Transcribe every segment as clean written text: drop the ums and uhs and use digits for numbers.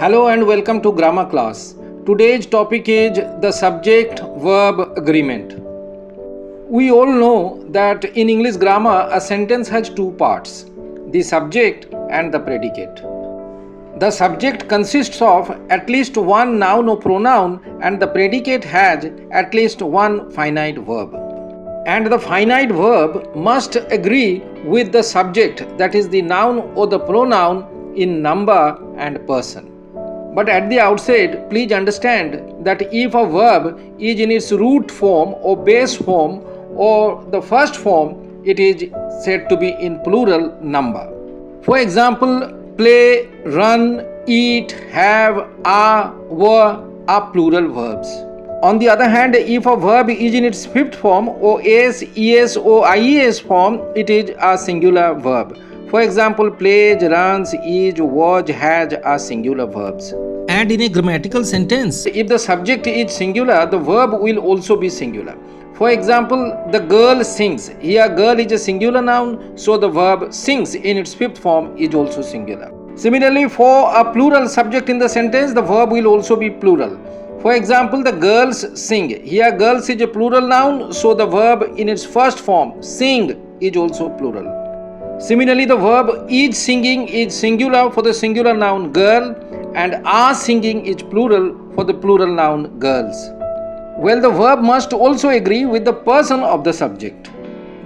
Hello and welcome to grammar class. Today's topic is the subject-verb agreement. We all know that in English grammar a sentence has two parts, the subject and the predicate. The subject consists of at least one noun or pronoun and the predicate has at least one finite verb. And the finite verb must agree with the subject, that is the noun or the pronoun, in number and person. But at the outset, please understand that if a verb is in its root form or base form or the first form, it is said to be in plural number. For example, play, run, eat, have, are, were are plural verbs. On the other hand, if a verb is in its fifth form or s, es or ies form, it is a singular verb. For example, plays, runs, is, was, has are singular verbs. And in a grammatical sentence, if the subject is singular, the verb will also be singular. For example, the girl sings. Here, girl is a singular noun, so the verb sings in its fifth form is also singular. Similarly, for a plural subject in the sentence, the verb will also be plural. For example, the girls sing. Here, girls is a plural noun, so the verb in its first form, sing, is also plural. Similarly, the verb is singing is singular for the singular noun girl and are singing is plural for the plural noun girls. Well, the verb must also agree with the person of the subject.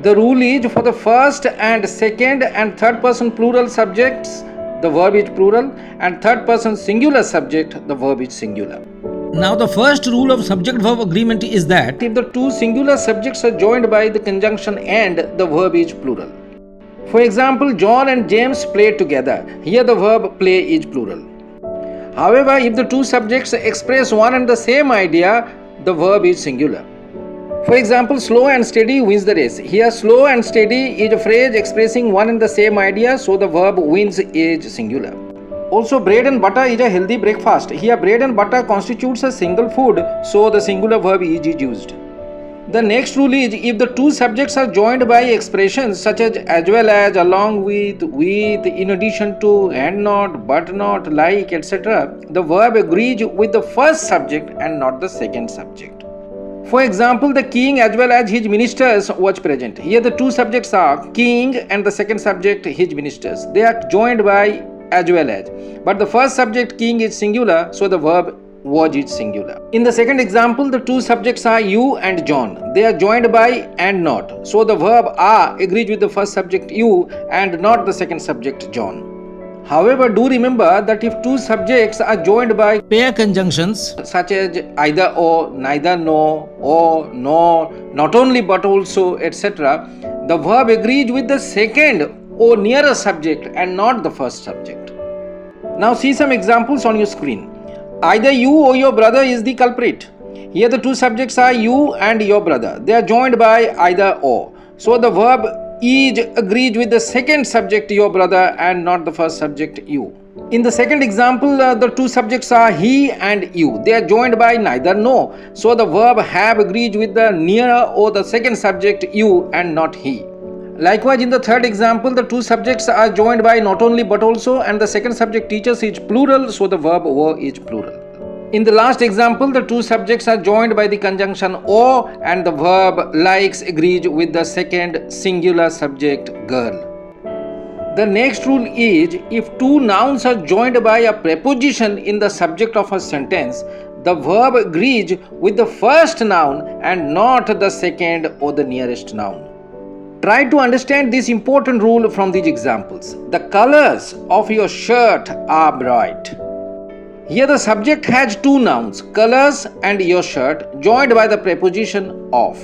The rule is for the first and second and third person plural subjects, the verb is plural, and third person singular subject, the verb is singular. Now, the first rule of subject-verb agreement is that if the two singular subjects are joined by the conjunction and, the verb is plural. For example, John and James play together. Here the verb play is plural. However, if the two subjects express one and the same idea, the verb is singular. For example, slow and steady wins the race. Here slow and steady is a phrase expressing one and the same idea, so the verb wins is singular. Also, bread and butter is a healthy breakfast. Here bread and butter constitutes a single food, so the singular verb is used. The next rule is if the two subjects are joined by expressions such as well as, along with, in addition to, and not, but not, like, etc., the verb agrees with the first subject and not the second subject. For example, the king as well as his ministers was present. Here the two subjects are king and the second subject his ministers. They are joined by as well as. But the first subject king is singular, so the verb was is singular. In the second example, the two subjects are you and John. They are joined by and not. So the verb are agrees with the first subject you and not the second subject John. However, do remember that if two subjects are joined by pair conjunctions such as either or, neither nor, or nor, not only but also, etc., the verb agrees with the second or nearer subject and not the first subject. Now see some examples on your screen. Either you or your brother is the culprit. Here the two subjects are you and your brother. They are joined by either or. So the verb is agrees with the second subject your brother and not the first subject you. In the second example, the two subjects are he and you. They are joined by neither nor. So the verb have agrees with the nearer or the second subject you and not he. Likewise, in the third example, the two subjects are joined by not only but also and the second subject teachers is plural, so the verb were is plural. In the last example, the two subjects are joined by the conjunction or and the verb likes agrees with the second singular subject girl. The next rule is if two nouns are joined by a preposition in the subject of a sentence, the verb agrees with the first noun and not the second or the nearest noun. Try to understand this important rule from these examples. The colors of your shirt are bright. Here the subject has two nouns, colors and your shirt, joined by the preposition of.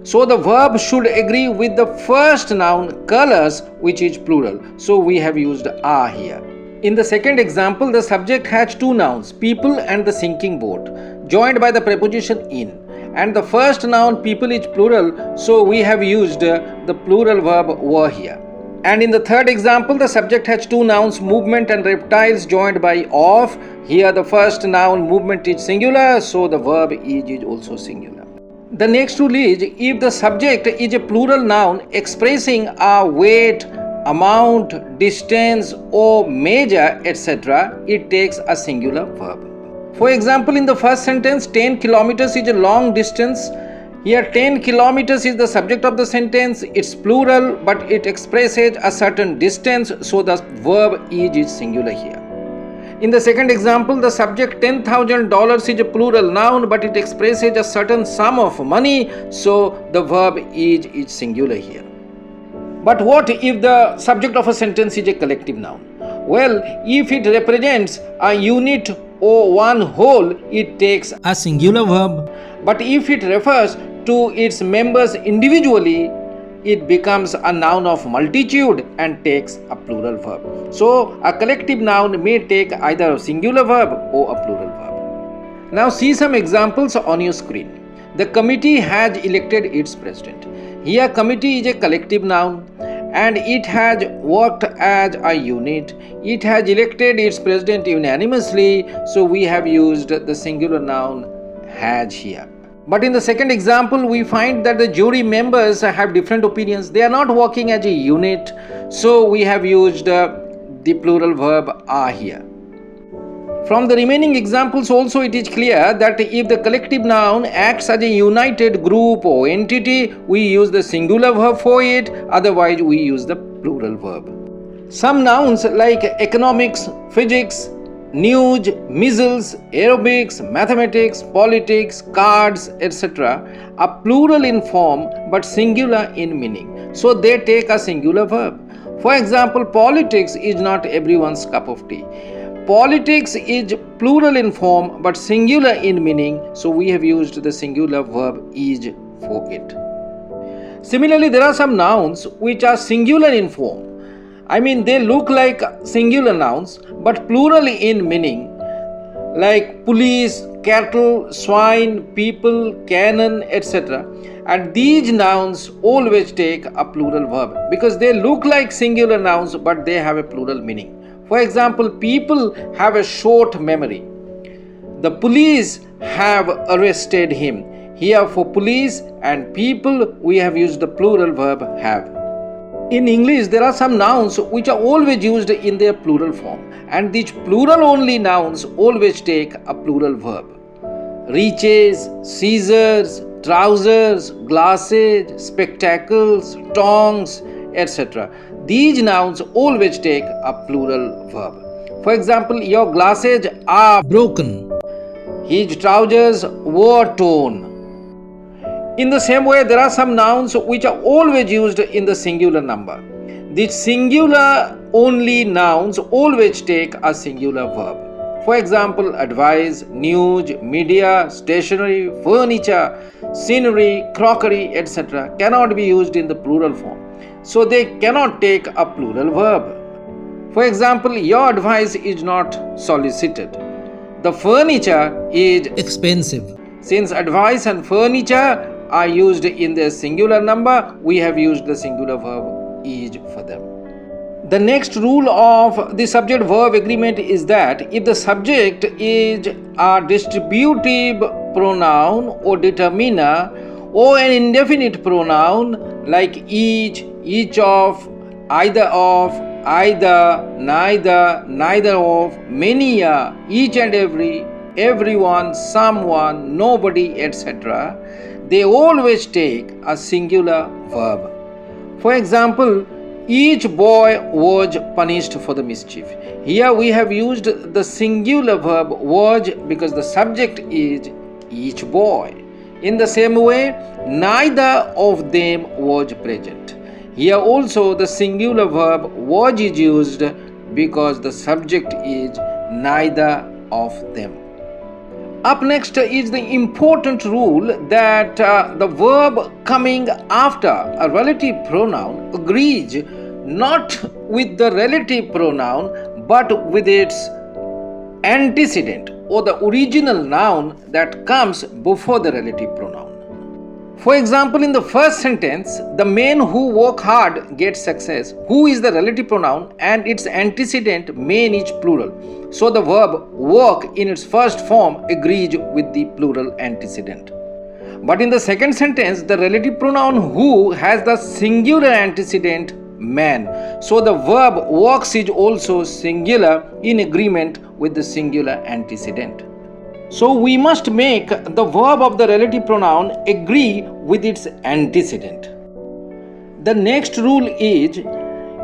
So the verb should agree with the first noun, colors, which is plural. So we have used are here. In the second example, the subject has two nouns, people and the sinking boat, joined by the preposition in. And the first noun people is plural, so we have used the plural verb were here. And in the third example, the subject has two nouns, movement and reptiles, joined by of. Here the first noun movement is singular, so the verb is also singular. The next rule is if the subject is a plural noun expressing a weight, amount, distance, or measure, etc., it takes a singular verb. For example, in the first sentence, 10 kilometers is a long distance. Here 10 kilometers is the subject of the sentence. It's plural, but it expresses a certain distance, so the verb is singular here. In the second example, the subject $10,000 is a plural noun, but it expresses a certain sum of money, so the verb is singular here. But what if the subject of a sentence is a collective noun? Well, if it represents a unit or one whole, it takes a singular verb. But if it refers to its members individually, it becomes a noun of multitude and takes a plural verb. So, a collective noun may take either a singular verb or a plural verb. Now, see some examples on your screen. The committee has elected its president. Here, committee is a collective noun and it has worked as a unit. It has elected its president unanimously, so we have used the singular noun has here. But in the second example, we find that the jury members have different opinions. They are not working as a unit, so we have used the plural verb are here. From the remaining examples also, it is clear that if the collective noun acts as a united group or entity, we use the singular verb for it, otherwise we use the plural verb. Some nouns like economics, physics, news, measles, aerobics, mathematics, politics, cards, etc. are plural in form but singular in meaning, so they take a singular verb. For example, politics is not everyone's cup of tea. Politics is plural in form but singular in meaning, so we have used the singular verb is for it. Similarly, there are some nouns which are singular in form. I mean, they look like singular nouns but plural in meaning, like police, cattle, swine, people, cannon, etc. And these nouns always take a plural verb because they look like singular nouns but they have a plural meaning. For example, people have a short memory. The police have arrested him. Here for police and people, we have used the plural verb have. In English, there are some nouns which are always used in their plural form, and these plural only nouns always take a plural verb. Reaches, scissors, trousers, glasses, spectacles, tongs, etc. These nouns always take a plural verb. For example, your glasses are broken. His trousers were torn. In the same way, there are some nouns which are always used in the singular number. These singular only nouns always take a singular verb. For example, advice, news, media, stationery, furniture, scenery, crockery, etc. cannot be used in the plural form, so they cannot take a plural verb. For example, your advice is not solicited. The furniture is expensive. Since advice and furniture are used in their singular number, we have used the singular verb is for them. The next rule of the subject-verb agreement is that if the subject is a distributive pronoun or determiner or an indefinite pronoun like each, each of, either, neither, neither of, many, each and every, everyone, someone, nobody, etc., they always take a singular verb. For example, each boy was punished for the mischief. Here we have used the singular verb was because the subject is each boy. In the same way, neither of them was present. Here also the singular verb was is used because the subject is neither of them. Up next is the important rule that the verb coming after a relative pronoun agrees not with the relative pronoun but with its antecedent or the original noun that comes before the relative pronoun. For example, in the first sentence, the men who work hard get success. Who is the relative pronoun and its antecedent men is plural. So the verb work in its first form agrees with the plural antecedent. But in the second sentence, the relative pronoun who has the singular antecedent man. So the verb walks is also singular in agreement with the singular antecedent. So we must make the verb of the relative pronoun agree with its antecedent. The next rule is,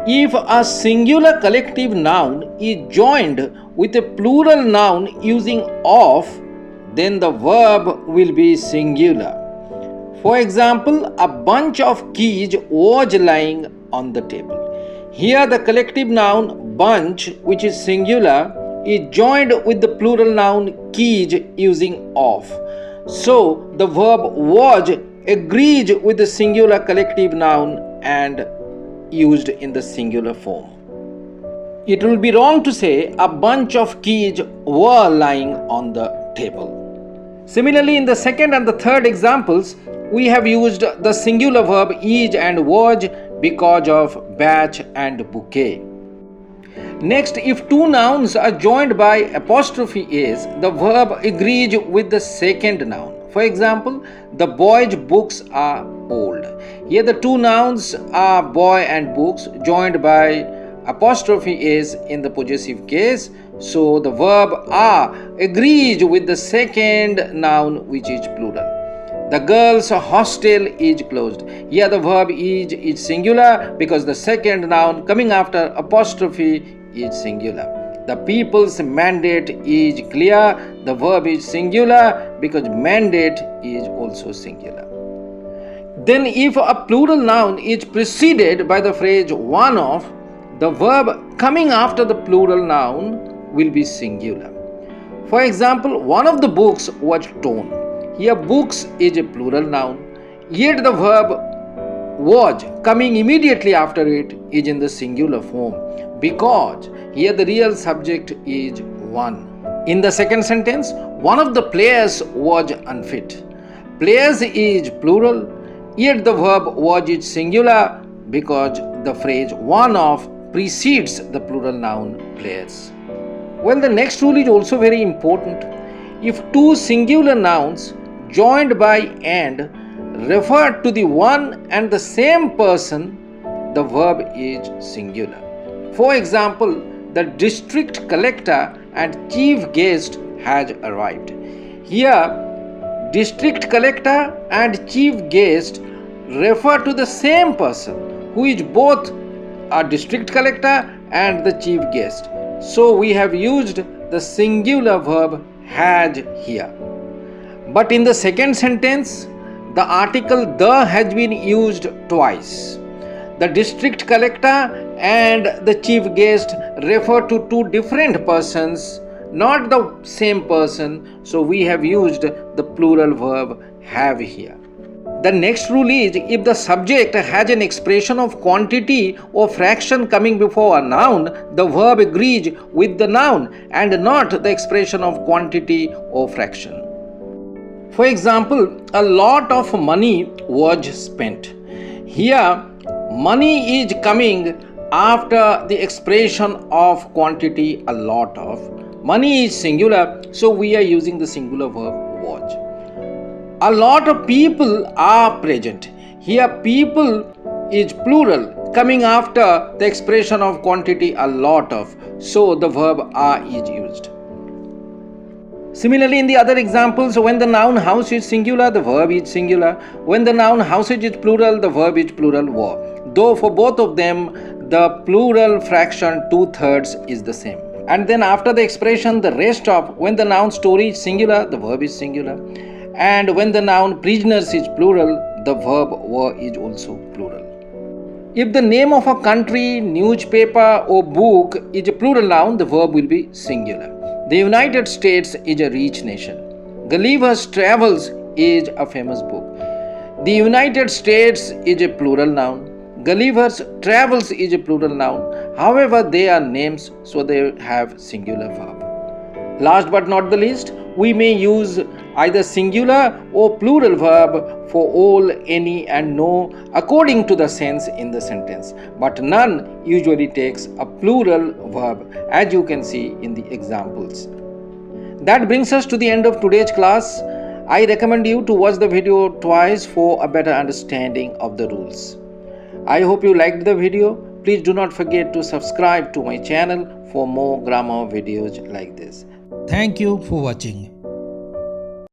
if a singular collective noun is joined with a plural noun using of, then the verb will be singular. For example, a bunch of keys was lying on the table. Here the collective noun bunch, which is singular, is joined with the plural noun keys using of. So the verb was agrees with the singular collective noun and used in the singular form. It will be wrong to say a bunch of keys were lying on the table. Similarly, in the second and the third examples, we have used the singular verb is and was because of batch and bouquet. Next, if two nouns are joined by apostrophe s, the verb agrees with the second noun. For example, the boy's books are old. Here the two nouns are boy and books joined by apostrophe s in the possessive case. So the verb are agrees with the second noun, which is plural. The girls' hostel is closed. Here the verb is singular because the second noun coming after apostrophe is singular. The people's mandate is clear. The verb is singular because mandate is also singular. Then if a plural noun is preceded by the phrase one of, the verb coming after the plural noun will be singular. For example, one of the books was torn. Here books is a plural noun, yet the verb was coming immediately after it is in the singular form because here the real subject is one. In the second sentence, one of the players was unfit. Players is plural, yet the verb was is singular because the phrase one of precedes the plural noun players. Well, the next rule is also very important. If two singular nouns joined by and refer to the one and the same person, the verb is singular. For example, the district collector and chief guest has arrived. Here, district collector and chief guest refer to the same person who is both a district collector and the chief guest. So we have used the singular verb has here. But in the second sentence, the article the has been used twice. The district collector and the chief guest refer to two different persons, not the same person, so we have used the plural verb have here. The next rule is, if the subject has an expression of quantity or fraction coming before a noun, the verb agrees with the noun and not the expression of quantity or fraction. For example, a lot of money was spent. Here, money is coming after the expression of quantity a lot of. Money is singular, so we are using the singular verb was. A lot of people are present. Here, people is plural, coming after the expression of quantity a lot of, so the verb are is used. Similarly, in the other examples, when the noun house is singular, the verb is singular. When the noun houses is plural, the verb is plural were. Though for both of them, the plural fraction 2/3 is the same. And then after the expression, the rest of, when the noun story is singular, the verb is singular. And when the noun prisoners is plural, the verb were is also plural. If the name of a country, newspaper or book is a plural noun, the verb will be singular. The United States is a rich nation. Gulliver's Travels is a famous book. The United States is a plural noun. Gulliver's Travels is a plural noun. However, they are names, so they have singular verb. Last but not the least, we may use either singular or plural verb for all, any and no according to the sense in the sentence, but none usually takes a plural verb, as you can see in the examples. That brings us to the end of today's class. I recommend you to watch the video twice for a better understanding of the rules. I hope you liked the video. Please do not forget to subscribe to my channel for more grammar videos like this. Thank you for watching.